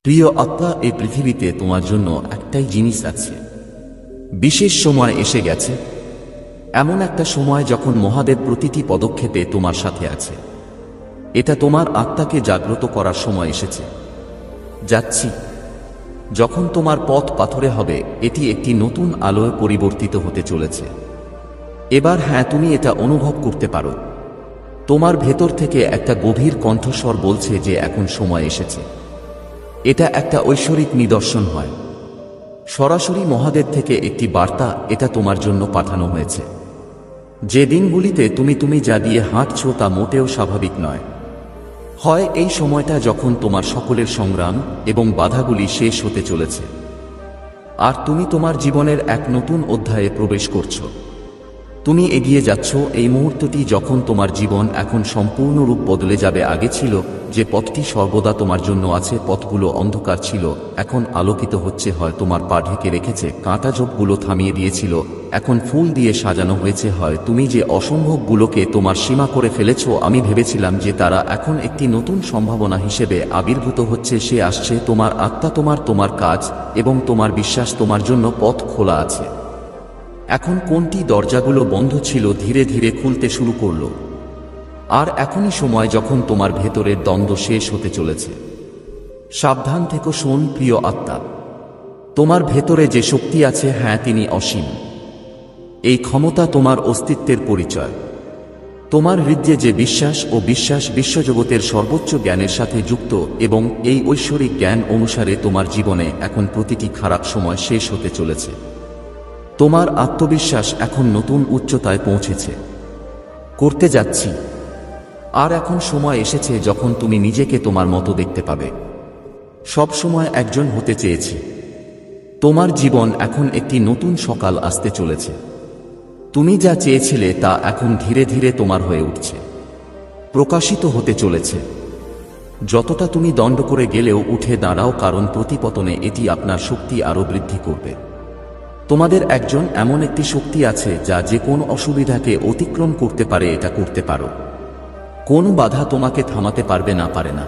প্রিয় আত্মা, এই পৃথিবীতে তোমার জন্য একটাই জিনিস আছে। বিশেষ সময় এসে গেছে, এমন একটা সময় যখন মহাদেব প্রতিটি পদক্ষেপে তোমার সাথে আছে। এটা তোমার আত্মাকে জাগ্রত করার সময় এসেছে। যাচ্ছি। যখন তোমার পথ পাথরে হবে, এটি একটি নতুন আলোয় পরিবর্তিত হতে চলেছে। এবার হ্যাঁ, তুমি এটা অনুভব করতে পারো। তোমার ভেতর থেকে একটা গভীর কণ্ঠস্বর বলছে যে এখন সময় এসেছে। এটা একটা ঐশ্বরিক নিদর্শন হয়, সরাসরি মহাদেব থেকে একটি বার্তা। এটা তোমার জন্য পাঠানো হয়েছে। যে দিনগুলিতে তুমি যা দিয়ে হাঁটছো তা মোটেও স্বাভাবিক নয়। হয় এই সময়টা যখন তোমার সকলের সংগ্রাম এবং বাধাগুলি শেষ হতে চলেছে, আর তুমি তোমার জীবনের এক নতুন অধ্যায়ে প্রবেশ করছো। তুমি এগিয়ে যাচ্ছ এই মুহূর্তটি যখন তোমার জীবন এখন সম্পূর্ণরূপ বদলে যাবে। আগে ছিল যে পথটি সর্বদা তোমার জন্য আছে, পথগুলো অন্ধকার ছিল, এখন আলোকিত হচ্ছে। হয় তোমার পা ঢেকে রেখেছে, কাঁটা ঝোপগুলো থামিয়ে দিয়েছিল, এখন ফুল দিয়ে সাজানো হয়েছে। হয় তুমি যে অসম্ভবগুলোকে তোমার সীমা করে ফেলেছ, আমি ভেবেছিলাম যে তারা এখন একটি নতুন সম্ভাবনা হিসেবে আবির্ভূত হচ্ছে। সে আসছে। তোমার আত্মা, তোমার কাজ এবং তোমার বিশ্বাস তোমার জন্য পথ খোলা আছে। এখন কোনটি দরজাগুলো বন্ধ ছিল ধীরে ধীরে খুলতে শুরু করলো। আর এখনই সময় যখন তোমার ভেতরের দ্বন্দ্ব শেষ হতে চলেছে। সাবধান থেকো, শোন প্রিয় আত্মা। তোমার ভেতরে যে শক্তি আছে, হ্যাঁ, তিনি অসীম। এই ক্ষমতা তোমার অস্তিত্বের পরিচয়। তোমার হৃদয়ে যে বিশ্বাস বিশ্বজগতের সর্বোচ্চ জ্ঞানের সাথে যুক্ত, এবং এই ঐশ্বরিক জ্ঞান অনুসারে তোমার জীবনে এখন প্রতিটি খারাপ সময় শেষ হতে চলেছে। তোমার আত্মবিশ্বাস এখন নতুন উচ্চতায় পৌঁছেছে। করতে যাচ্ছি। আর এখন সময় এসেছে যখন তুমি নিজেকে তোমার মতো দেখতে পাবে। সব সময় একজন হতে চেয়েছি। তোমার জীবন এখন একটি নতুন সকাল আসতে চলেছে। তুমি যা চেয়েছিলে তা এখন ধীরে ধীরে তোমার হয়ে উঠছে, প্রকাশিত হতে চলেছে। যতটা তুমি দণ্ড করে গেলেও উঠে দাঁড়াও, কারণ প্রতিপতনে এটি আপনার শক্তি আরও বৃদ্ধি করবে। তোমাদের একজন এমন একটি শক্তি আছে যা যে কোনো অসুবিধাকে অতিক্রম করতে পারে। এটা করতে পারো। কোন বাধা তোমাকে থামাতে পারে না।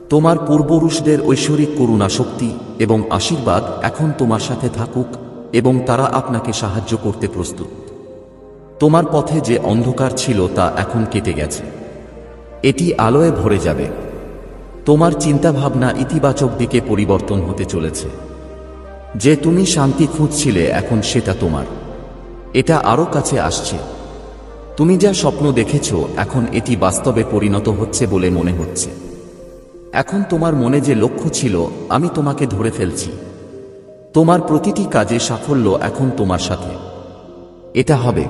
তোমার পূর্বপুরুষদের ঐশ্বরিক করুণা, শক্তি এবং আশীর্বাদ এখন তোমার সাথে থাকুক, এবং তারা আপনাকে সাহায্য করতে প্রস্তুত। তোমার পথে যে অন্ধকার ছিল তা এখন কেটে গেছে। এটি আলোয় ভরে যাবে। তোমার চিন্তাভাবনা ইতিবাচক দিকে পরিবর্তন হতে চলেছে। যে তুমি শান্তি খুঁজছিলে, এখন সেটা তোমার। এটা আরো কাছে আসছে। তুমি যা স্বপ্ন দেখেছ, এখন এটি বাস্তবে পরিণত হচ্ছে বলে মনে হচ্ছে। এখন তোমার মনে যে লক্ষ্য ছিল, আমি তোমাকে ধরে ফেলছি। তোমার প্রতিটি কাজে সাফল্য এখন তোমার সাথে। এটা হবে।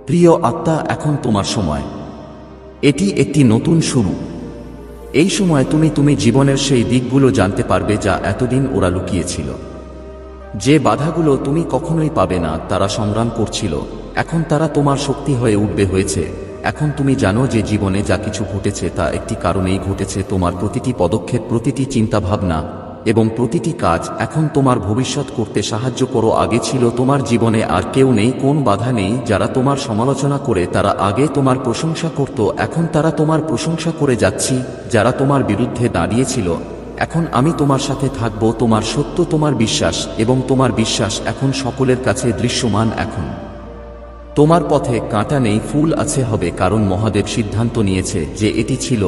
প্রিয় আত্মা, এখন তোমার সময়। এটি একটি নতুন শুরু। এই সময় তুমি জীবনের সেই দিকগুলো জানতে পারবে যা এতদিন ওরা লুকিয়েছিল। যে বাধাগুলো তুমি কখনোই পাবে না তারা সংগ্রাম করছিল, এখন তারা তোমার শক্তি হয়ে উঠবে হয়েছে। এখন তুমি জানো যে জীবনে যা কিছু ঘটেছে তা একটি কারণেই ঘটেছে। তোমার প্রতিটি পদক্ষেপ, প্রতিটি চিন্তাভাবনা এবং প্রতিটি কাজ এখন তোমার ভবিষ্যৎ করতে সাহায্য করো। আগে ছিল তোমার জীবনে আর কেউ নেই, কোন বাধা নেই। যারা তোমার সমালোচনা করে তারা আগে তোমার প্রশংসা করত, এখন তারা তোমার প্রশংসা করে যাচ্ছি। যারা তোমার বিরুদ্ধে দাঁড়িয়েছিল, এখন আমি তোমার সাথে থাকব। তোমার সত্য, তোমার বিশ্বাস এবং তোমার বিশ্বাস এখন সকলের কাছে দৃশ্যমান। এখন তোমার পথে কাঁটা নেই, ফুল আছে হবে, কারণ মহাদেব সিদ্ধান্ত নিয়েছে যে এটি ছিল।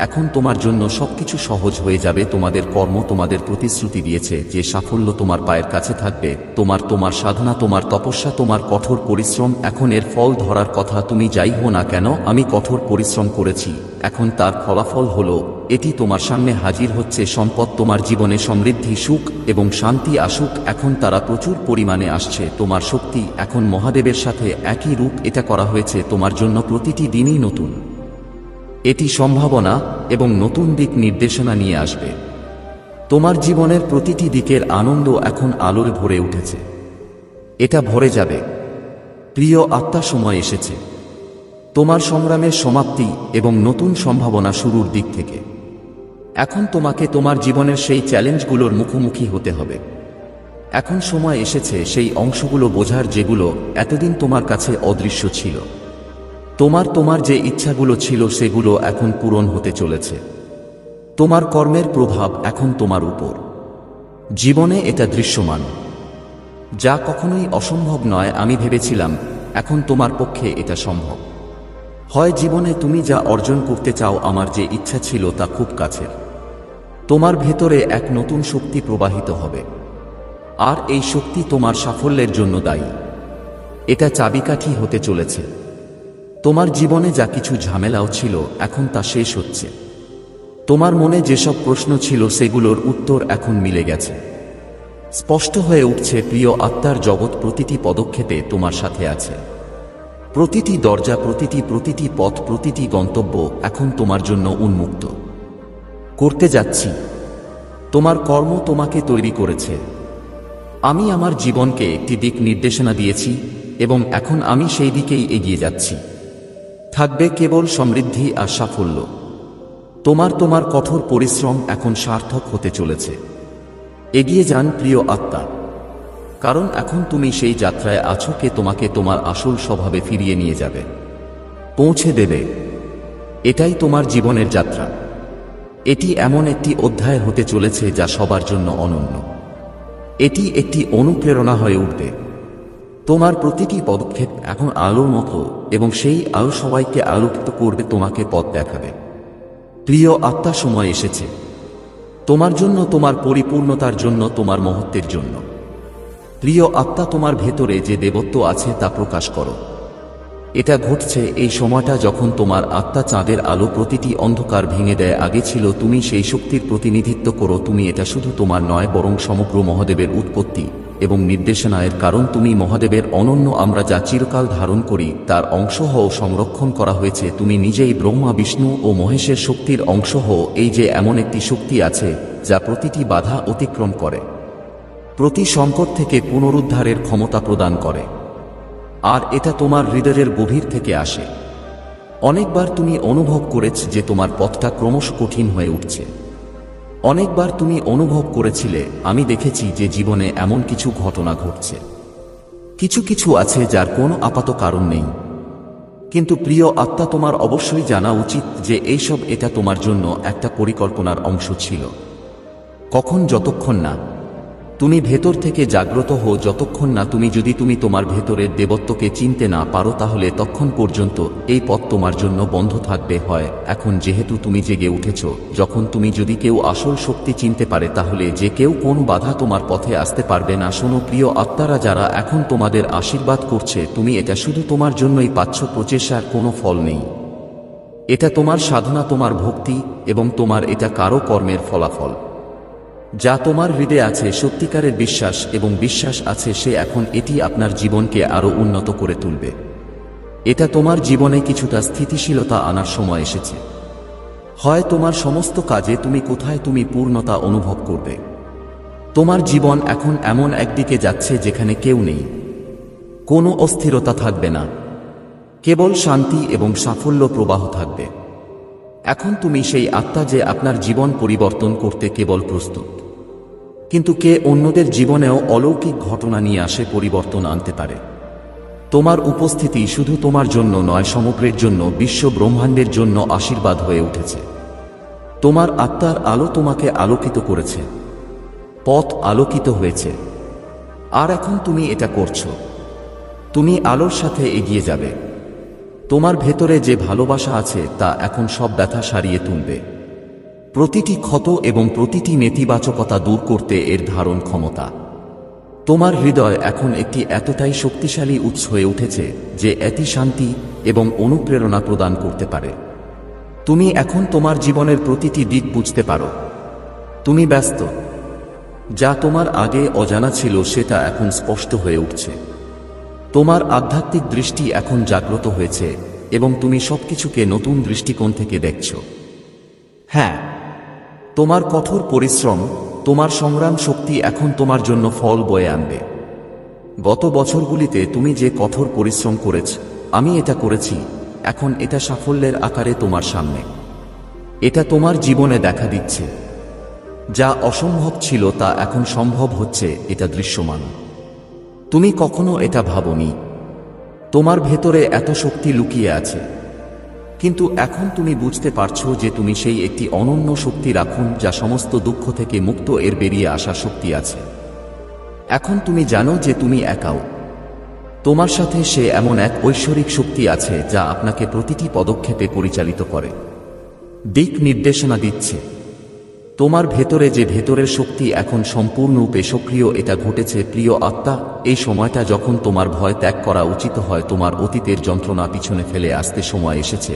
এখন তোমার জন্য সবকিছু সহজ হয়ে যাবে। তোমাদের কর্ম তোমাদের প্রতিশ্রুতি দিয়েছে যে সাফল্য তোমার পায়ের কাছে থাকবে। তোমার সাধনা, তোমার তপস্যা, তোমার কঠোর পরিশ্রম, এখন এর ফল ধরার কথা। তুমি যাই হো না কেন, আমি কঠোর পরিশ্রম করেছি, এখন তার ফলাফল হলো এটি তোমার সামনে হাজির হচ্ছে। সম্পদ তোমার জীবনে, সমৃদ্ধি, সুখ এবং শান্তি আসুক। এখন তারা প্রচুর পরিমাণে আসছে। তোমার শক্তি এখন মহাদেবের সাথে একই রূপ। এটা করা হয়েছে তোমার জন্য। প্রতিটি দিনই নতুন। এটি সম্ভাবনা এবং নতুন দিক নির্দেশনা নিয়ে আসবে। তোমার জীবনের প্রতিটি দিকের আনন্দ এখন আলোয় ভরে উঠেছে। এটা ভরে যাবে। প্রিয় আত্মা, সময় এসেছে তোমার সংগ্রামের সমাপ্তি এবং নতুন সম্ভাবনা শুরুর দিক থেকে। এখন তোমাকে তোমার জীবনের সেই চ্যালেঞ্জগুলোর মুখোমুখি হতে হবে। এখন সময় এসেছে সেই অংশগুলো বোঝার যেগুলো এতদিন তোমার কাছে অদৃশ্য ছিল। তোমার যে ইচ্ছাগুলো ছিল সেগুলো এখন পূরণ হতে চলেছে। তোমার কর্মের প্রভাব এখন তোমার উপর। জীবনে এটা দৃশ্যমান। যা কখনোই অসম্ভব নয় আমি ভেবেছিলাম, এখন তোমার পক্ষে এটা সম্ভব। হয় জীবনে তুমি যা অর্জন করতে চাও, আমার যে ইচ্ছা ছিল তা খুব কাছের। তোমার ভেতরে এক নতুন শক্তি প্রবাহিত হবে, আর এই শক্তি তোমার সাফল্যের জন্য দায়ী। এটা চাবিকাঠি হতে চলেছে। তোমার জীবনে যা কিছু ঝামেলাও ছিল, এখন তা শেষ হচ্ছে। তোমার মনে যেসব প্রশ্ন ছিল সেগুলোর উত্তর এখন মিলে গেছে। স্পষ্ট হয়ে উঠছে প্রিয় আত্মার জগৎ প্রতিটি পদক্ষেপে তোমার সাথে আছে। প্রতিটি দরজা, প্রতিটি পথ, প্রতিটি গন্তব্য এখন তোমার জন্য উন্মুক্ত করতে যাচ্ছি। তোমার কর্ম তোমাকে তৈরি করেছে। আমি আমার জীবনকে একটি দিক নির্দেশনা দিয়েছি এবং এখন আমি সেই দিকেই এগিয়ে যাচ্ছি। থাকবে কেবল সমৃদ্ধি আর সাফল্য। তোমার কঠোর পরিশ্রম এখন সার্থক হতে চলেছে। এগিয়ে যান প্রিয় আত্মা, কারণ এখন তুমি সেই যাত্রায় আছো। কে তোমাকে তোমার আসল স্বভাবে ফিরিয়ে নিয়ে যাবে, পৌঁছে দেবে। এটাই তোমার জীবনের যাত্রা। এটি এমন একটি অধ্যায় হতে চলেছে যা সবার জন্য অনন্য। এটি একটি অনুপ্রেরণা হয়ে উঠবে। তোমার প্রতিটি পদক্ষেপ এখন আলোর মতো এবং সেই আলো সবাইকে আলোকিত করবে, তোমাকে পথ দেখাবে। প্রিয় আত্মা, সময় এসেছে তোমার জন্য, তোমার পরিপূর্ণতার জন্য, তোমার মহত্বের জন্য। প্রিয় আত্মা, তোমার ভেতরে যে দেবত্ব আছে তা প্রকাশ করো। এটা ঘটছে এই সময়টা যখন তোমার আত্মা চাঁদের আলো প্রতিটি অন্ধকার ভেঙে দেয়। আগে ছিল তুমি সেই শক্তির প্রতিনিধিত্ব করো। তুমি এটা শুধু তোমার নয়, বরং সমগ্র মহাদেবের উৎপত্তি এবং নির্দেশনায়ের কারণ। তুমি মহাদেবের অনন্য। আমরা যা চিরকাল ধারণ করি তার অংশ হও, সংরক্ষণ করা হয়েছে। তুমি নিজেই ব্রহ্মা, বিষ্ণু ও মহেশের শক্তির অংশ হও। এই যে এমন একটি শক্তি আছে যা প্রতিটি বাধা অতিক্রম করে, প্রতি সংকট থেকে পুনরুদ্ধারের ক্ষমতা প্রদান করে, আর এটা তোমার হৃদয়ের গভীর থেকে আসে। অনেকবার তুমি অনুভব করেছ যে তোমার পথটা ক্রমশ কঠিন হয়ে উঠছে। অনেকবার তুমি অনুভব করেছিলে, আমি দেখেছি যে জীবনে এমন কিছু ঘটনা ঘটছে, কিছু আছে যার কোনো আপাত কারণ নেই। কিন্তু প্রিয় আত্মা, তোমার অবশ্যই জানা উচিত যে এইসব এটা তোমার জন্য একটা পরিকল্পনার অংশ ছিল। কখন? যতক্ষণ না তুমি ভেতর থেকে জাগ্রত হও, যতক্ষণ না যদি তুমি তোমার ভেতরের দেবত্বকে চিনতে না পারো, তাহলে তখন পর্যন্ত এই পথ তোমার জন্য বন্ধ থাকবে। হয় এখন, যেহেতু তুমি জেগে উঠেছ, যখন তুমি যদি কেউ আসল শক্তি চিনতে পারে, তাহলে যে কেউ কোন বাধা তোমার পথে আসতে পারবে না। শোনো প্রিয় আত্মারা, যারা এখন তোমাদের আশীর্বাদ করছে, তুমি এটা শুধু তোমার জন্যই পাচ্ছ। প্রচেষ্টার কোনো ফল নেই। এটা তোমার সাধনা, তোমার ভক্তি এবং তোমার এটা কারো কর্মের ফলাফল। যা তোমার হৃদয়ে আছে, সত্যিকারের বিশ্বাস এবং বিশ্বাস আছে, সে এখন এটি আপনার জীবনকে আরো উন্নত করে তুলবে। এটা তোমার জীবনে কিছুটা স্থিতিশীলতা আনার সময় এসেছে। হয় তোমার সমস্ত কাজে তুমি পূর্ণতা অনুভব করবে। তোমার জীবন এখন এমন একদিকে যাচ্ছে যেখানে কেউ নেই, কোনো অস্থিরতা থাকবে না, কেবল শান্তি এবং সাফল্য প্রবাহ থাকবে। এখন তুমি সেই আত্মা যে আপনার জীবন পরিবর্তন করতে কেবল প্রস্তুত। কিন্তু কে অন্যদের জীবনেও অলৌকিক ঘটনা নিয়ে আসে, পরিবর্তন আনতে পারে। তোমার উপস্থিতি শুধু তোমার জন্য নয়, সমগ্রের জন্য, বিশ্ব ব্রহ্মাণ্ডের জন্য আশীর্বাদ হয়ে উঠেছে। তোমার আত্মার আলো তোমাকে আলোকিত করেছে, পথ আলোকিত হয়েছে, আর এখন তুমি এটা করছো। তুমি আলোর সাথে এগিয়ে যাবে। তোমার ভেতরে যে ভালোবাসা আছে তা এখন সব ব্যথা সারিয়ে তুলবে। প্রতিটি ক্ষত এবং প্রতিটি নেতিবাচকতা দূর করতে এর ধারণ ক্ষমতা। তোমার হৃদয় এখন একটি এতটাই শক্তিশালী উৎস হয়ে উঠেছে যে এটি শান্তি এবং অনুপ্রেরণা প্রদান করতে পারে। তুমি এখন তোমার জীবনের প্রতিটি দিক বুঝতে পারো। তুমি ব্যস্ত। যা তোমার আগে অজানা ছিল সেটা এখন স্পষ্ট হয়ে উঠছে। তোমার আধ্যাত্মিক দৃষ্টি এখন জাগ্রত হয়েছে এবং তুমি সবকিছুকে নতুন দৃষ্টিকোণ থেকে দেখছো। হ্যাঁ, তোমার কঠোর পরিশ্রম, তোমার সংগ্রাম শক্তি এখন তোমার জন্য ফল বয়ে আনবে। গত বছরগুলিতে তুমি যে কঠোর পরিশ্রম করেছ, আমি এটা করেছি, এখন এটা সাফল্যের আকারে তোমার সামনে। এটা তোমার জীবনে দেখা দিচ্ছে। যা অসম্ভব ছিল তা এখন সম্ভব হচ্ছে, এটা দৃশ্যমান। তুমি কখনো এটা ভাবনি। তোমার ভেতরে এত শক্তি লুকিয়ে আছে। কিন্তু এখন তুমি বুঝতে পারছো যে তুমি সেই একটি অনন্য শক্তি রাখুন যা সমস্ত দুঃখ থেকে মুক্ত এর বেরিয়ে আসার শক্তি আছে। এখন তুমি জানো যে তুমি একাও। তোমার সাথে সে এমন এক ঐশ্বরিক শক্তি আছে যা আপনাকে প্রতিটি পদক্ষেপে পরিচালিত করে, দিক নির্দেশনা দিচ্ছে। তোমার ভেতরে যে ভেতরের শক্তি এখন সম্পূর্ণরূপে সক্রিয়। এটা ঘটেছে প্রিয় আত্মা এই সময়টা যখন তোমার ভয় ত্যাগ করা উচিত হয়, তোমার অতীতের যন্ত্রণা পিছনে ফেলে আসতে সময় এসেছে।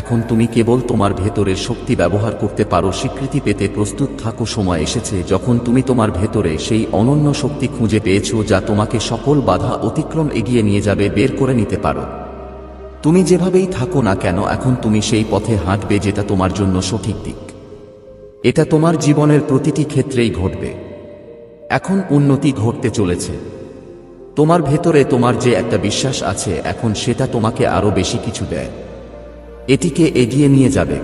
এখন তুমি কেবল তোমার ভেতরের শক্তি ব্যবহার করতে পারো। স্বীকৃতি পেতে প্রস্তুত থাকো। সময় এসেছে যখন তুমি তোমার ভেতরে সেই অনন্য শক্তি খুঁজে পেয়েছো যা তোমাকে সকল বাধা অতিক্রম এগিয়ে নিয়ে যাবে, বের করে নিতে পারো। তুমি যেভাবেই থাকো না কেন এখন তুমি সেই পথে হাঁটবে যেটা তোমার জন্য সঠিক দিক। এটা তোমার জীবনের প্রতিটি ক্ষেত্রেই ঘটবে। এখন উন্নতি ঘটতে চলেছে। তোমার ভেতরে তোমার যে একটা বিশ্বাস আছে এখন সেটা তোমাকে আরো বেশি কিছু দেয়, এটিকে এগিয়ে নিয়ে যাবে।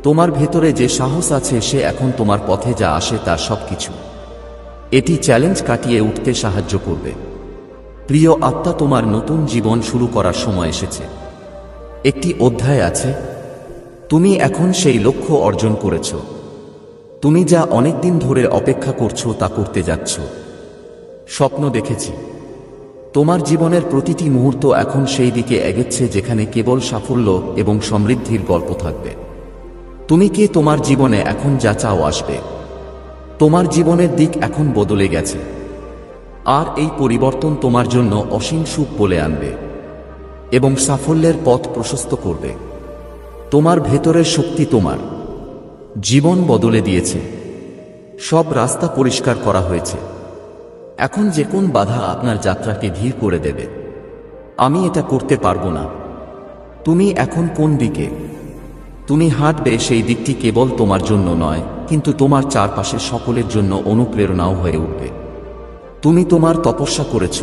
তোমার ভেতরে যে সাহস আছে সে এখন তোমার পথে যা আসে তার সবকিছু এটি চ্যালেঞ্জ কাটিয়ে উঠতে সাহায্য করবে। প্রিয় আত্মা, তোমার নতুন জীবন শুরু করার সময় এসেছে। একটি অধ্যায় আছে। তুমি এখন সেই লক্ষ্য অর্জন করেছ। তুমি যা অনেকদিন ধরে অপেক্ষা করছো তা করতে যাচ্ছ। স্বপ্ন দেখেছি। তোমার জীবনের প্রতিটি মুহূর্ত এখন সেই দিকে এগোচ্ছে যেখানে কেবল সাফল্য এবং সমৃদ্ধির গল্প থাকবে। তুমি কি তোমার জীবনে এখন যা চাও আসবে। তোমার জীবনের দিক এখন বদলে গেছে, আর এই পরিবর্তন তোমার জন্য অসীম সুখ বলে আনবে এবং সাফল্যের পথ প্রশস্ত করবে। তোমার ভেতরের শক্তি তোমার জীবন বদলে দিয়েছে। সব রাস্তা পরিষ্কার করা হয়েছে। এখন যে কোন বাধা আপনার যাত্রাকে ধীর করে দেবে। আমি এটা করতে পারবো না। তুমি এখন কোন দিকে তুমি হাঁটবে সেই দিকটি কেবল তোমার জন্য নয়, কিন্তু তোমার চারপাশের সকলের জন্য অনুপ্রেরণাও হয়ে উঠবে। তুমি তোমার তপস্যা করেছ।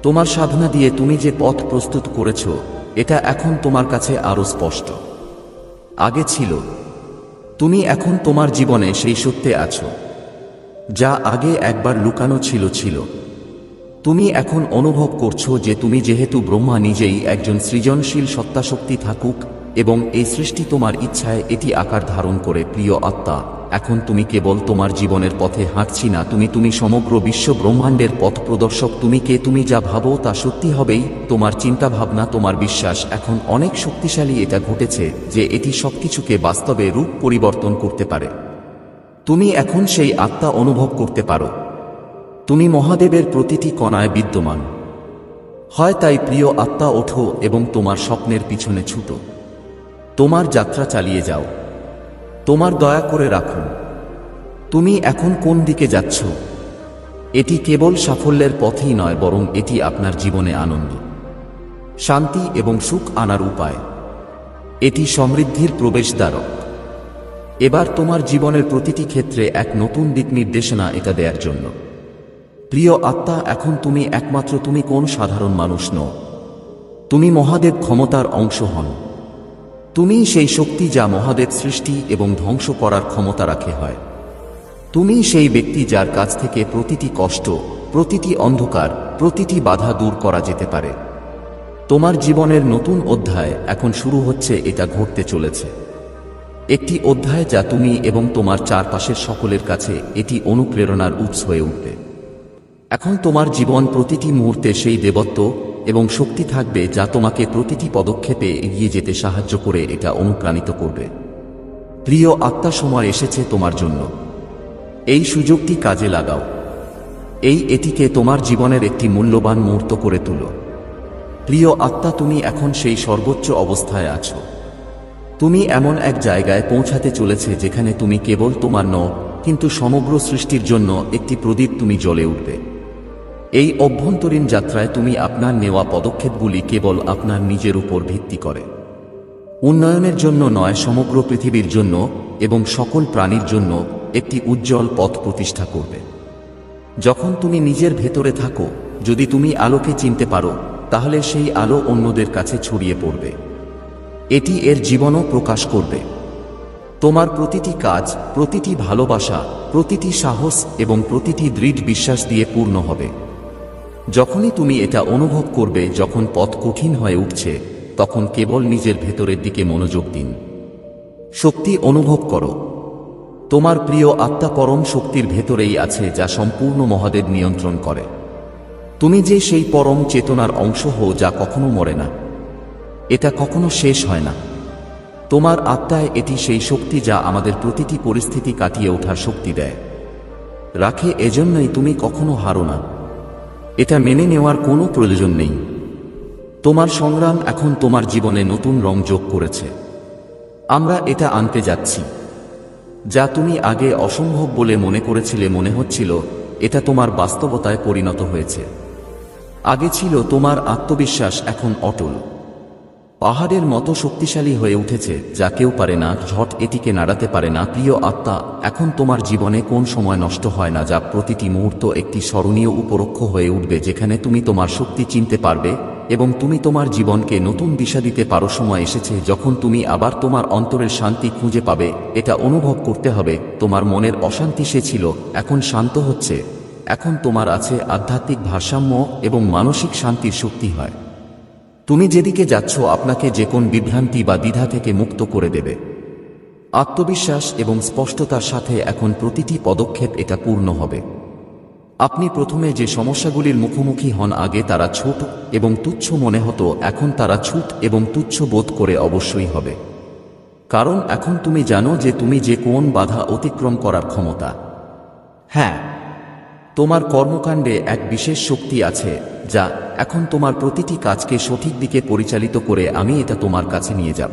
তোমার সাধনা দিয়ে তুমি যে পথ প্রস্তুত করেছ এটা এখন তোমার কাছে আরো স্পষ্ট। আগে ছিল। তুমি এখন তোমার জীবনে সেই সত্যে আছো যা আগে একবার লুকানো ছিল। তুমি এখন অনুভব করছো যে তুমি যেহেতু ব্রহ্মা নিজেই একজন সৃজনশীল সত্তাশক্তি থাকুক এবং এই সৃষ্টি তোমার ইচ্ছায় এটি আকার ধারণ করে। প্রিয় আত্মা, এখন তুমি কেবল তোমার জীবনের পথে হাঁটছি না, তুমি সমগ্র বিশ্ব ব্রহ্মাণ্ডের পথ প্রদর্শক। তুমি যা ভাবো তা সত্যি হবেই। তোমার চিন্তা ভাবনা, তোমার বিশ্বাস এখন অনেক শক্তিশালী। এটা ঘটেছে যে এটি সবকিছুকে বাস্তবে রূপ পরিবর্তন করতে পারে। তুমি এখন সেই আত্মা অনুভব করতে পারো। তুমি মহাদেবের প্রতিটি কণায় বিদ্যমান। হয় তাই প্রিয় আত্মা, ওঠো এবং তোমার স্বপ্নের পিছনে ছুটো। তোমার যাত্রা চালিয়ে যাও। তোমার দয়া করে রাখুন। তুমি এখন কোন দিকে যাচ্ছ। এটি কেবল সাফল্যের পথই নয়, বরং এটি আপনার জীবনে আনন্দ, শান্তি এবং সুখ আনার উপায়। এটি সমৃদ্ধির প্রবেশদ্বারক। এবার তোমার জীবনের প্রতিটি ক্ষেত্রে এক নতুন দিক নির্দেশনা এটা দেওয়ার জন্য। প্রিয় আত্মা, এখন তুমি একমাত্র তুমি কোন সাধারণ মানুষ নও। তুমি মহাদেব ক্ষমতার অংশ হন। তুমি সেই শক্তি যা মহাদেব সৃষ্টি এবং ধ্বংস করার ক্ষমতা রাখে হয়। তুমি সেই ব্যক্তি যার কাছ থেকে প্রতিটি কষ্ট, প্রতিটি অন্ধকার, প্রতিটি বাধা দূর করা যেতে পারে। তোমার জীবনের নতুন অধ্যায় এখন শুরু হচ্ছে। এটা ঘটতে চলেছে একটি অধ্যায় যা তুমি এবং তোমার চারপাশের সকলের কাছে এটি অনুপ্রেরণার উৎস হয়ে উঠবে। এখন তোমার জীবন প্রতিটি মুহূর্তে সেই দেবত্ব এবং শক্তি থাকবে যা তোমাকে প্রতিটি পদক্ষেপে এগিয়ে যেতে সাহায্য করে। এটা অনুপ্রাণিত করবে। প্রিয় আত্মা, সময় এসেছে তোমার জন্য। এই সুযোগটি কাজে লাগাও। এটিকে তোমার জীবনের একটি মূল্যবান মুহূর্ত করে তুলো। প্রিয় আত্মা, তুমি এখন সেই সর্বোচ্চ অবস্থায় আছো। তুমি এমন এক জায়গায় পৌঁছাতে চলেছে যেখানে তুমি কেবল তোমার নও, কিন্তু সমগ্র সৃষ্টির জন্য একটি প্রদীপ। তুমি জ্বলে উঠবে। এই অভ্যন্তরীণ যাত্রায় তুমি আপনার নেওয়া পদক্ষেপগুলি কেবল আপনার নিজের উপর ভিত্তি করে, উন্নয়নের জন্য নয়, সমগ্র পৃথিবীর জন্য এবং সকল প্রাণীর জন্য একটি উজ্জ্বল পথ প্রতিষ্ঠা করবে। যখন তুমি নিজের ভেতরে থাকো, যদি তুমি আলোকে চিনতে পারো, তাহলে সেই আলো অন্যদের কাছে ছড়িয়ে পড়বে। এটি এর জীবনও প্রকাশ করবে। তোমার প্রতিটি কাজ, প্রতিটি ভালোবাসা, প্রতিটি সাহস এবং প্রতিটি দৃঢ় বিশ্বাস দিয়ে পূর্ণ হবে। যখনই তুমি এটা অনুভব করবে, যখন পথ কঠিন হয়ে উঠছে, তখন কেবল নিজের ভেতরের দিকে মনোযোগ দিন। শক্তি অনুভব করো। তোমার প্রিয় আত্মা পরম শক্তির ভেতরেই আছে, যা সম্পূর্ণ মহাদেব নিয়ন্ত্রণ করে। তুমি যে সেই পরম চেতনার অংশ হও যা কখনো মরে না, এটা কখনো শেষ হয় না। তোমার আত্মায় এটি সেই শক্তি যা আমাদের প্রতিটি পরিস্থিতি কাটিয়ে ওঠার শক্তি দেয়, রাখে। এজন্যই তুমি কখনো হারো না। এটা মেনে নেওয়ার কোনো প্রয়োজন নেই। তোমার সংগ্রাম এখন তোমার জীবনে নতুন রং যোগ করেছে। আমরা এটা আনতে যাচ্ছি। যা তুমি আগে অসম্ভব বলে মনে করেছিলে, মনে হচ্ছিল, এটা তোমার বাস্তবতায় পরিণত হয়েছে। আগে ছিল তোমার আত্মবিশ্বাস, এখন অটল, পাহাড়ের মতো শক্তিশালী হয়ে উঠেছে, যা কেউ পারে না, ঝট এটিকে নাড়াতে পারে না। প্রিয় আত্মা, এখন তোমার জীবনে কোন সময় নষ্ট হয় না, যা প্রতিটি মুহূর্ত একটি স্মরণীয় উপলক্ষ হয়ে উঠবে, যেখানে তুমি তোমার শক্তি চিনতে পারবে এবং তুমি তোমার জীবনকে নতুন দিশা দিতে পারো। সময় এসেছে যখন তুমি আবার তোমার অন্তরের শান্তি খুঁজে পাবে। এটা অনুভব করতে হবে, তোমার মনের অশান্তি সে ছিল, এখন শান্ত হচ্ছে। এখন তোমার আছে আধ্যাত্মিক ভারসাম্য এবং মানসিক শান্তির শক্তি হয়। তুমি যেদিকে যাচ্ছ আপনাকে যে কোন বিভ্রান্তি বা দ্বিধা থেকে মুক্ত করে দেবে। আত্মবিশ্বাস এবং স্পষ্টতার সাথে এখন প্রতিটি পদক্ষেপ এটা পূর্ণ হবে। আপনি প্রথমে যে সমস্যাগুলির মুখোমুখি হন, আগে তারা ছোট এবং তুচ্ছ মনে হতো, এখন তারা ছোট এবং তুচ্ছ বোধ করে অবশ্যই হবে। কারণ এখন তুমি জানো যে তুমি যে কোন বাধা অতিক্রম করার ক্ষমতা। হ্যাঁ, তোমার কর্মকাণ্ডে এক বিশেষ শক্তি আছে, যা এখন তোমার প্রতিটি কাজকে সঠিক দিকে পরিচালিত করে। আমি এটা তোমার কাছে নিয়ে যাব।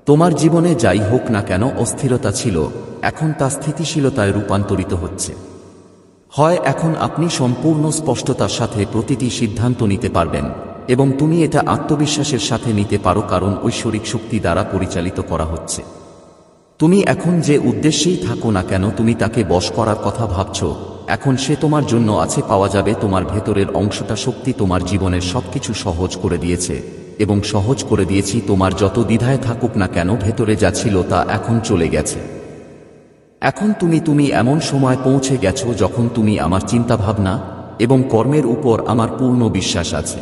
তোমার জীবনে যাই হোক না কেন অস্থিরতা ছিল, এখন তা স্থিতিশীলতায় রূপান্তরিত হচ্ছে। হয় এখন আপনি সম্পূর্ণ স্পষ্টতার সাথে প্রতিটি সিদ্ধান্ত নিতে পারবেন এবং তুমি এটা আত্মবিশ্বাসের সাথে নিতে পারো, কারণ ঐশ্বরিক শক্তি দ্বারা পরিচালিত করা হচ্ছে। তুমি এখন যে উদ্দেশ্যেই থাকো না কেন, তুমি তাকে বশ করার কথা ভাবছ, এখন সে তোমার জন্য আছে, পাওয়া যাবে। তোমার ভেতরের অংশটা শক্তি তোমার জীবনের সবকিছু সহজ করে দিয়েছে এবং সহজ করে দিয়েছি। তোমার যত দ্বিধায় থাকুক না কেন, ভেতরে যা ছিল তা এখন চলে গেছে। এখন তুমি এমন সময় পৌঁছে গেছো যখন তুমি আমার চিন্তাভাবনা এবং কর্মের উপর আমার পূর্ণ বিশ্বাস আছে।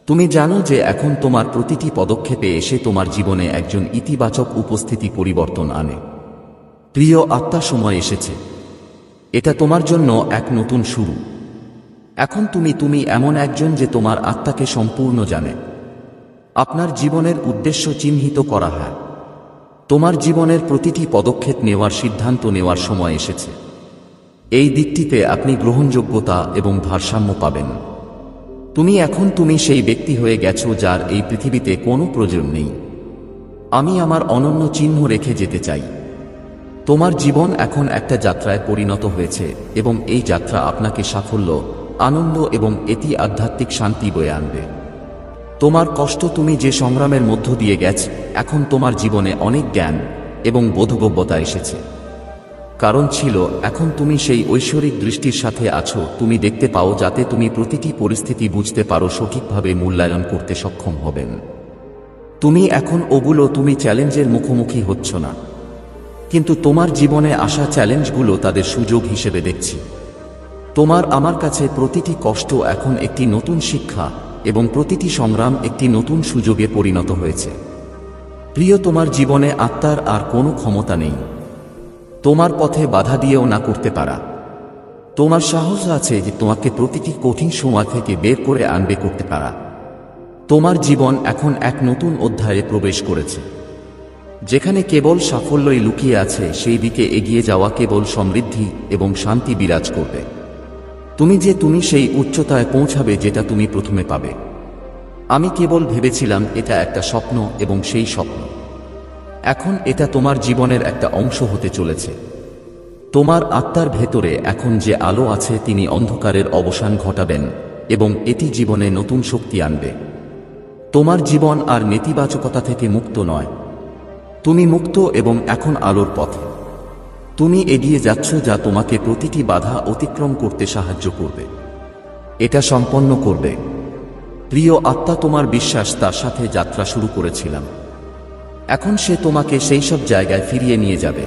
তুমি জানো যে এখন তোমার প্রতিটি পদক্ষেপে এসে তোমার জীবনে একজন ইতিবাচক উপস্থিতি পরিবর্তন আনে। প্রিয় আত্মা, সময় এসেছে। এটা তোমার জন্য এক নতুন শুরু। এখন তুমি এমন একজন যে তোমার আত্মাকে সম্পূর্ণ জানে। আপনার জীবনের উদ্দেশ্য চিহ্নিত করা হয়। তোমার জীবনের প্রতিটি পদক্ষেপ নেওয়ার সিদ্ধান্ত নেওয়ার সময় এসেছে। এই দিকটিতে আপনি গ্রহণযোগ্যতা এবং ভারসাম্য পাবেন। তুমি সেই ব্যক্তি হয়ে গেছো যার এই পৃথিবীতে কোনো প্রয়োজন নেই। আমি আমার অনন্য চিহ্ন রেখে যেতে চাই। তোমার জীবন এখন একটা যাত্রায় পরিণত হয়েছে এবং এই যাত্রা আপনাকে সাফল্য, আনন্দ এবং এটি আধ্যাত্মিক শান্তি বয়ে আনবে। তোমার কষ্ট, তুমি যে সংগ্রামের মধ্য দিয়ে গেছ, এখন তোমার জীবনে অনেক জ্ঞান এবং বোধগম্যতা এসেছে। কারণ ছিল, এখন তুমি সেই ঐশ্বরিক দৃষ্টির সাথে আছো। তুমি দেখতে পাও, যাতে তুমি প্রতিটি পরিস্থিতি বুঝতে পারো, সঠিকভাবে মূল্যায়ন করতে সক্ষম হবেন। তুমি চ্যালেঞ্জের মুখোমুখি হচ্ছ না, কিন্তু তোমার জীবনে আসা চ্যালেঞ্জগুলো তাদের সুযোগ হিসেবে দেখছি। আমার কাছে প্রতিটি কষ্ট এখন একটি নতুন শিক্ষা এবং প্রতিটি সংগ্রাম একটি নতুন সুযোগে পরিণত হয়েছে। প্রিয়, তোমার জীবনে আত্মার আর কোনো ক্ষমতা নেই তোমার পথে বাধা দিয়েও না করতে পারা। তোমার সাহস আছে যে তোমাকে প্রতিটি কঠিন সময় থেকে বের করে আনবে করতে পারা। তোমার জীবন এখন এক নতুন অধ্যায়ে প্রবেশ করেছে, যেখানে কেবল সাফল্যই লুকিয়ে আছে। সেই দিকে এগিয়ে যাওয়া কেবল সমৃদ্ধি এবং শান্তি বিরাজ করবে। তুমি সেই উচ্চতায় পৌঁছাবে যেটা তুমি প্রথমে পাবে। আমি কেবল ভেবেছিলাম এটা একটা স্বপ্ন, এবং সেই স্বপ্ন এখন এটা তোমার জীবনের একটা অংশ হতে চলেছে। তোমার আত্মার ভেতরে এখন যে আলো আছে, তিনি অন্ধকারের অবসান ঘটাবেন এবং এটি জীবনে নতুন শক্তি আনবে। তোমার জীবন আর নেতিবাচকতা থেকে মুক্ত নয়, তুমি মুক্ত এবং এখন আলোর পথে। তুমি এগিয়ে যাচ্ছ, যা তোমাকে প্রতিটি বাধা অতিক্রম করতে সাহায্য করবে। এটা সম্পন্ন করবে। প্রিয় আত্মা, তোমার বিশ্বাস তার সাথে যাত্রা শুরু করেছিলাম। এখন সে তোমাকে সেই সব জায়গায় ফিরিয়ে নিয়ে যাবে,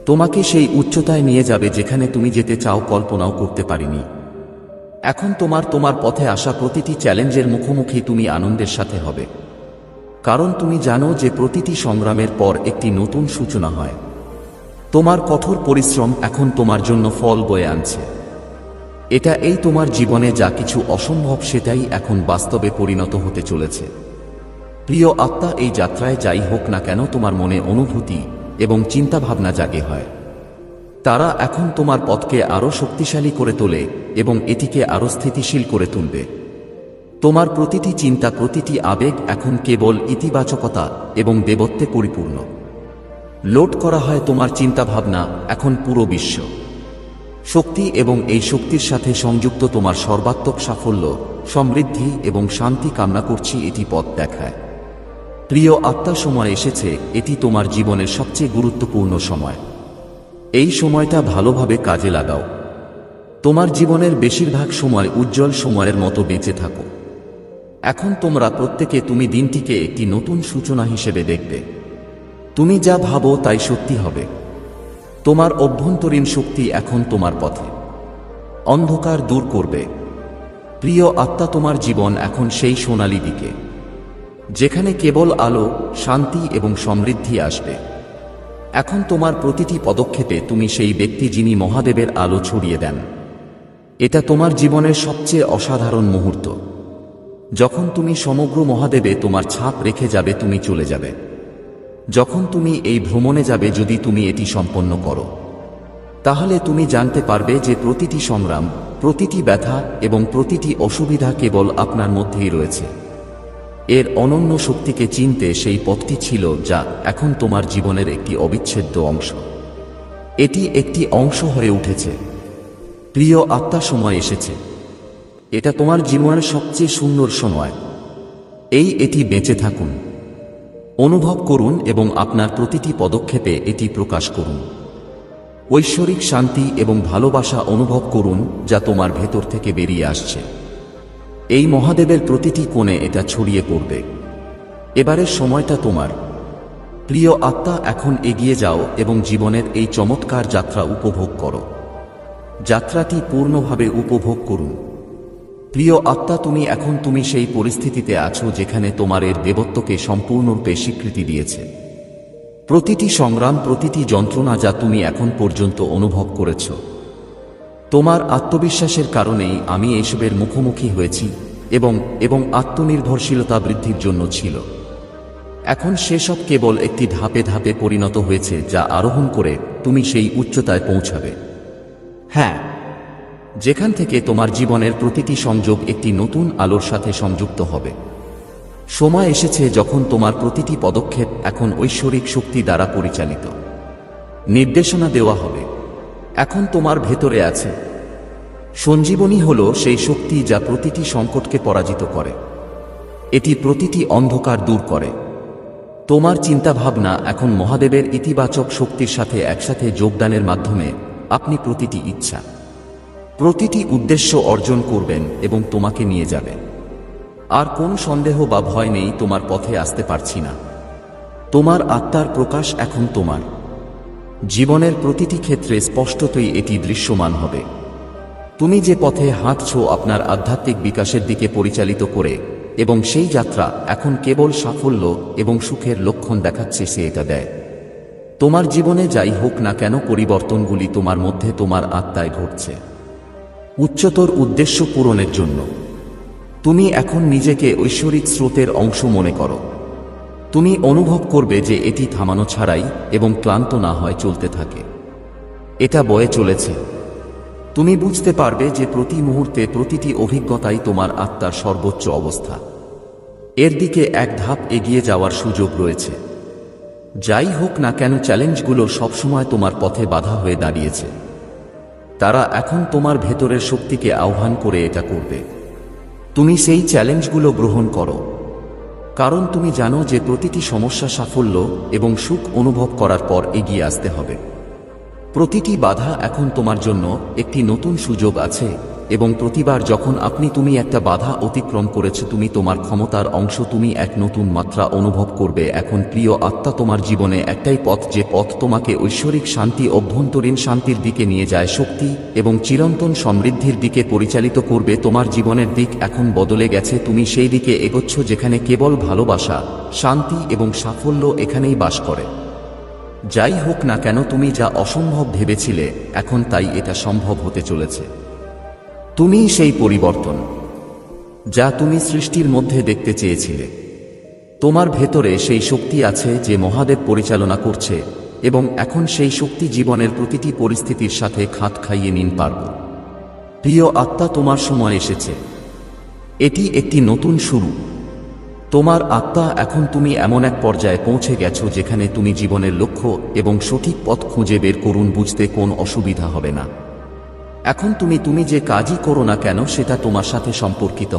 তোমাকে সেই উচ্চতায় নিয়ে যাবে যেখানে তুমি যেতে চাও, কল্পনাও করতে পারিনি। এখন তোমার পথে আসা প্রতিটি চ্যালেঞ্জের মুখোমুখি তুমি আনন্দের সাথে হবে, কারণ তুমি জানো যে প্রতিটি সংগ্রামের পর একটি নতুন সূচনা হয়। তোমার কঠোর পরিশ্রম এখন তোমার জন্য ফল বয়ে আনছে। এটা এই তোমার জীবনে যা কিছু অসম্ভব সেটাই এখন বাস্তবে পরিণত হতে চলেছে। প্রিয় আত্মা, এই যাত্রায় যাই হোক না কেন তোমার মনে অনুভূতি এবং চিন্তাভাবনা জাগে হয়, তারা এখন তোমার পথকে আরও শক্তিশালী করে তোলে এবং এটিকে আরও স্থিতিশীল করে তুলবে। তোমার প্রতিটি চিন্তা, প্রতিটি আবেগ এখন কেবল ইতিবাচকতা এবং দেবত্বে পরিপূর্ণ। লোড করা হয় তোমার চিন্তাভাবনা এখন পুরো বিশ্ব শক্তি এবং এই শক্তির সাথে সংযুক্ত তোমার সর্বাত্মক সাফল্য, সমৃদ্ধি এবং শান্তি কামনা করছি। এটি পথ দেখায়। প্রিয় আত্মা, সময় এসেছে, এটি তোমার জীবনের সবচেয়ে গুরুত্বপূর্ণ সময়। এই সময়টা ভালোভাবে কাজে লাগাও। তোমার জীবনের বেশিরভাগ সময় উজ্জ্বল সময়ের মতো বেঁচে থাকো। এখন তোমরা প্রত্যেকে তুমি দিনটিকে একটি নতুন সূচনা হিসেবে দেখবে। তুমি যা ভাবো তাই সত্যি হবে। তোমার অভ্যন্তরীণ শক্তি এখন তোমার পথে অন্ধকার দূর করবে। প্রিয় আত্মা, তোমার জীবন এখন সেই সোনালী দিকে যেখানে কেবল আলো, শান্তি এবং সমৃদ্ধি আসবে। এখন তোমার প্রতিটি পদক্ষেপে তুমি সেই ব্যক্তি যিনি মহাদেবের আলো ছড়িয়ে দেন। এটা তোমার জীবনের সবচেয়ে অসাধারণ মুহূর্ত, যখন তুমি সমগ্র মহাদেবে তোমার ছাপ রেখে যাবে। তুমি চলে যাবে যখন তুমি এই ভ্রমণে যাবে, যদি তুমি এটি সম্পন্ন করো, তাহলে তুমি জানতে পারবে যে প্রতিটি সংগ্রাম, প্রতিটি ব্যথা এবং প্রতিটি অসুবিধা কেবল আপনার মধ্যেই রয়েছে। এর অনন্য শক্তিকে চিনতে সেই পথটি ছিল যা এখন তোমার জীবনের একটি অবিচ্ছেদ্য অংশ। এটি একটি অংশ হয়ে উঠেছে। প্রিয় আত্মা, সময় এসেছে। এটা তোমার জীবনের সবচেয়ে সুন্দর সময়। এটি বেঁচে থাকুন, অনুভব করুন এবং আপনার প্রতিটি পদক্ষেপে এটি প্রকাশ করুন। ঐশ্বরিক শান্তি এবং ভালোবাসা অনুভব করুন যা তোমার ভেতর থেকে বেরিয়ে আসছে। এই মহাদেবের প্রতিটি কোণে এটা ছড়িয়ে পড়বে। এবারের সময়টা তোমার। প্রিয় আত্মা, এখন এগিয়ে যাও এবং জীবনের এই চমৎকার যাত্রা উপভোগ করো। যাত্রাটি পূর্ণভাবে উপভোগ করুন। প্রিয় আত্মা, তুমি সেই পরিস্থিতিতে আছো যেখানে তোমার এর দেবত্বকে সম্পূর্ণরূপে স্বীকৃতি দিয়েছে। প্রতিটি সংগ্রাম, প্রতিটি যন্ত্রণা যা তুমি এখন পর্যন্ত অনুভব করেছ, তোমার আত্মবিশ্বাসের কারণেই আমি এসবের মুখোমুখি হয়েছি এবং আত্মনির্ভরশীলতা বৃদ্ধির জন্য ছিল। এখন সেসব কেবল একটি ধাপে ধাপে পরিণত হয়েছে, যা আরোহণ করে তুমি সেই উচ্চতায় পৌঁছাবে। হ্যাঁ, যেখান থেকে তোমার জীবনের প্রতিটি সংযোগ একটি নতুন আলোর সাথে সংযুক্ত হবে। সময় এসেছে যখন তোমার প্রতিটি পদক্ষেপ এখন ঐশ্বরিক শক্তি দ্বারা পরিচালিত। নির্দেশনা দেওয়া হবে। এখন তোমার ভেতরে আছে। সঞ্জীবনী হল সেই শক্তি যা প্রতিটি সংকটকে পরাজিত করে। এটি প্রতিটি অন্ধকার দূর করে। তোমার চিন্তাভাবনা এখন মহাদেবের ইতিবাচক শক্তির সাথে একসাথে যোগদানের মাধ্যমে আপনি প্রতিটি ইচ্ছা, প্রতিটি উদ্দেশ্য অর্জন করবেন এবং তোমাকে নিয়ে যাবে। আর কোনো সন্দেহ বা ভয় নেই, তোমার পথে আসতে পারছি না। তোমার আত্মার প্রকাশ এখন তোমার জীবনের প্রতিটি ক্ষেত্রে স্পষ্টতই এটি দৃশ্যমান হবে। তুমি যে পথে হাঁটছো আপনার আধ্যাত্মিক বিকাশের দিকে পরিচালিত করে, এবং সেই যাত্রা এখন কেবল সাফল্য এবং সুখের লক্ষণ দেখাচ্ছে। সে এটা দেয়। তোমার জীবনে যাই হোক না কেন, পরিবর্তনগুলি তোমার মধ্যে তোমার আত্মায় ঘটছে উচ্চতর উদ্দেশ্য পূরণের জন্য। তুমি এখন নিজেকে ঐশ্বরিক স্রোতের অংশ মনে করো। তুমি অনুভব করবে যে এটি থামানো ছাড়াই এবং ক্লান্ত না হয় চলতে থাকে। এটা বয়ে চলেছে। তুমি বুঝতে পারবে যে প্রতি মুহূর্তে, প্রতিটি অভিজ্ঞতাই তোমার আত্মার সর্বোচ্চ অবস্থা। এর দিকে এক ধাপ এগিয়ে যাওয়ার সুযোগ রয়েছে। যাই হোক না কেন, চ্যালেঞ্জগুলো সবসময় তোমার পথে বাধা হয়ে দাঁড়িয়েছে। তারা এখন তোমার ভেতরের শক্তিকে আহ্বান করে এটা করবে। তুমি সেই চ্যালেঞ্জগুলো গ্রহণ করো, কারণ তুমি জানো যে প্রতিটি সমস্যা সাফল্য এবং সুখ অনুভব করার পর এগিয়ে আসতে হবে। প্রতিটি বাধা এখন তোমার জন্য একটি নতুন সুযোগ আছে, এবং প্রতিবার যখন তুমি একটা বাধা অতিক্রম করেছ, তুমি তোমার ক্ষমতার অংশ, তুমি এক নতুন মাত্রা অনুভব করবে। এখন প্রিয় আত্মা, তোমার জীবনে একটাই পথ, যে পথ তোমাকে ঐশ্বরিক শান্তি, অভ্যন্তরীণ শান্তির দিকে নিয়ে যায়, শক্তি এবং চিরন্তন সমৃদ্ধির দিকে পরিচালিত করবে। তোমার জীবনের দিক এখন বদলে গেছে, তুমি সেই দিকে এগোচ্ছ যেখানে কেবল ভালোবাসা, শান্তি এবং সাফল্য এখানেই বাস করে। যাই হোক না কেন, তুমি যা অসম্ভব ভেবেছিলে এখন এটা সম্ভব হতে চলেছে। তুমি সেই পরিবর্তন যা তুমি সৃষ্টির মধ্যে দেখতে চেয়েছিলে। তোমার ভেতরে সেই শক্তি আছে যে মহাদেব পরিচালনা করছে, এবং এখন সেই শক্তি জীবনের প্রতিটি পরিস্থিতির সাথে খাপ খাইয়ে নিন পারব। প্রিয় আত্মা, তোমার সময় এসেছে। এটি একটি নতুন শুরু। তোমার আত্মা, এখন তুমি এমন এক পর্যায়ে পৌঁছে গেছো যেখানে তুমি জীবনের লক্ষ্য এবং সঠিক পথ খুঁজে বের করুন, বুঝতে কোন অসুবিধা হবে না। এখন তুমি যে কাজই করো না কেন সেটা তোমার সাথে সম্পর্কিত হবে।